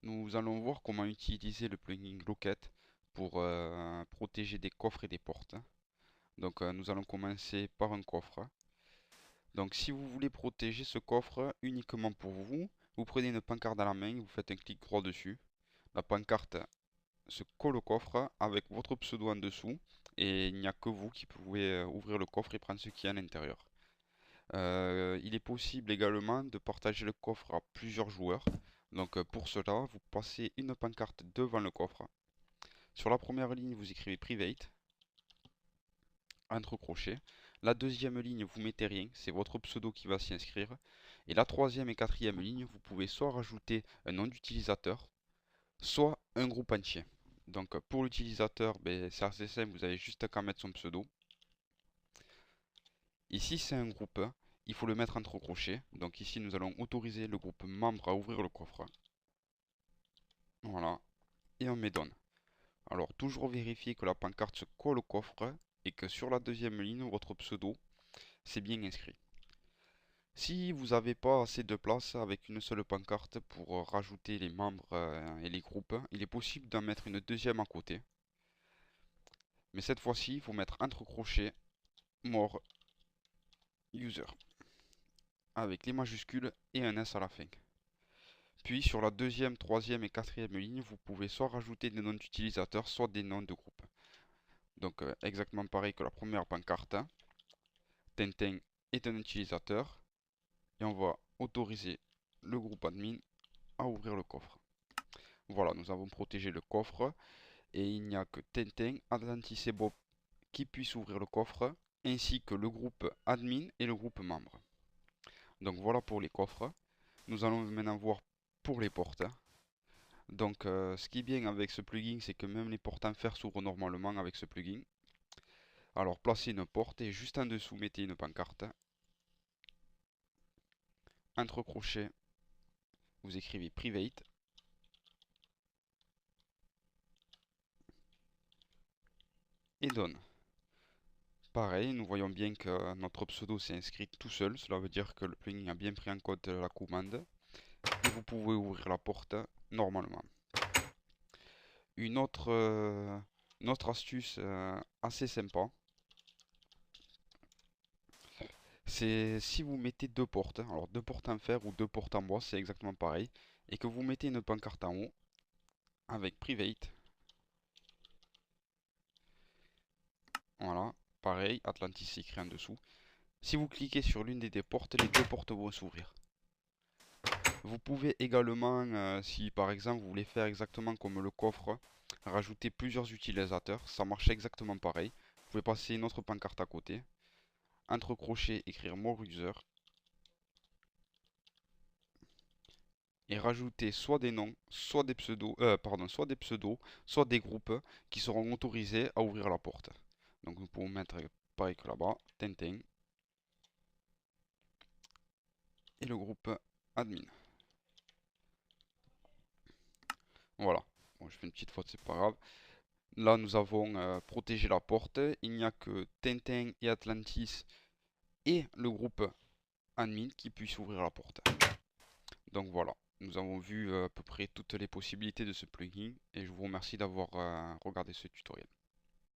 Nous allons voir comment utiliser le plugin Locket pour protéger des coffres et des portes. Donc nous allons commencer par un coffre. Donc si vous voulez protéger ce coffre uniquement pour vous, vous prenez une pancarte à la main, vous faites un clic droit dessus. La pancarte se colle au coffre avec votre pseudo en dessous et il n'y a que vous qui pouvez ouvrir le coffre et prendre ce qui est à l'intérieur. Il est possible également de partager le coffre à plusieurs joueurs. Donc pour cela, vous passez une pancarte devant le coffre. Sur la première ligne, vous écrivez Private, entre crochets. La deuxième ligne, vous mettez rien, c'est votre pseudo qui va s'y inscrire. Et la troisième et quatrième ligne, vous pouvez soit rajouter un nom d'utilisateur, soit un groupe entier. Donc pour l'utilisateur, ben, c'est assez simple, vous avez juste qu'à mettre son pseudo. Ici, c'est un groupe, il faut le mettre entre crochets. Donc ici, nous allons autoriser le groupe membre à ouvrir le coffre. Voilà, et on met Done. Alors, toujours vérifier que la pancarte se colle au coffre et que sur la deuxième ligne, votre pseudo, c'est bien inscrit. Si vous n'avez pas assez de place avec une seule pancarte pour rajouter les membres et les groupes, il est possible d'en mettre une deuxième à côté. Mais cette fois-ci, il faut mettre entre crochets More User avec les majuscules et un S à la fin. Puis sur la deuxième, troisième et quatrième ligne, vous pouvez soit rajouter des noms d'utilisateurs, soit des noms de groupe. Donc exactement pareil que la première pancarte. Tintin est un utilisateur et on va autoriser le groupe admin à ouvrir le coffre. Voilà, nous avons protégé le coffre et il n'y a que Tintin, Atlantis et Bob qui puissent ouvrir le coffre ainsi que le groupe admin et le groupe membre. Donc voilà pour les coffres. Nous allons maintenant voir pour les portes. Donc ce qui est bien avec ce plugin, c'est que même les portes en fer s'ouvrent normalement avec ce plugin. Alors placez une porte et juste en dessous mettez une pancarte. Entre crochets, vous écrivez Private. Et Done. Pareil, nous voyons bien que notre pseudo s'est inscrit tout seul. Cela veut dire que le plugin a bien pris en compte la commande. Et vous pouvez ouvrir la porte normalement. Une autre astuce assez sympa, c'est si vous mettez deux portes, alors deux portes en fer ou deux portes en bois, c'est exactement pareil, et que vous mettez une pancarte en haut avec Private, voilà, pareil, Atlantis écrit en dessous. Si vous cliquez sur l'une des deux portes, les deux portes vont s'ouvrir. Vous pouvez également, si par exemple vous voulez faire exactement comme le coffre, rajouter plusieurs utilisateurs, ça marche exactement pareil. Vous pouvez passer une autre pancarte à côté, entre crochets, écrire More User, et rajouter soit des noms, soit des pseudos, soit des pseudos, soit des groupes qui seront autorisés à ouvrir la porte. Donc nous pouvons mettre pareil que là-bas, Tintin et le groupe admin. Voilà. Bon, je fais une petite faute, c'est pas grave. Là, nous avons protégé la porte. Il n'y a que Tintin et Atlantis et le groupe admin qui puissent ouvrir la porte. Donc voilà, nous avons vu à peu près toutes les possibilités de ce plugin et je vous remercie d'avoir regardé ce tutoriel.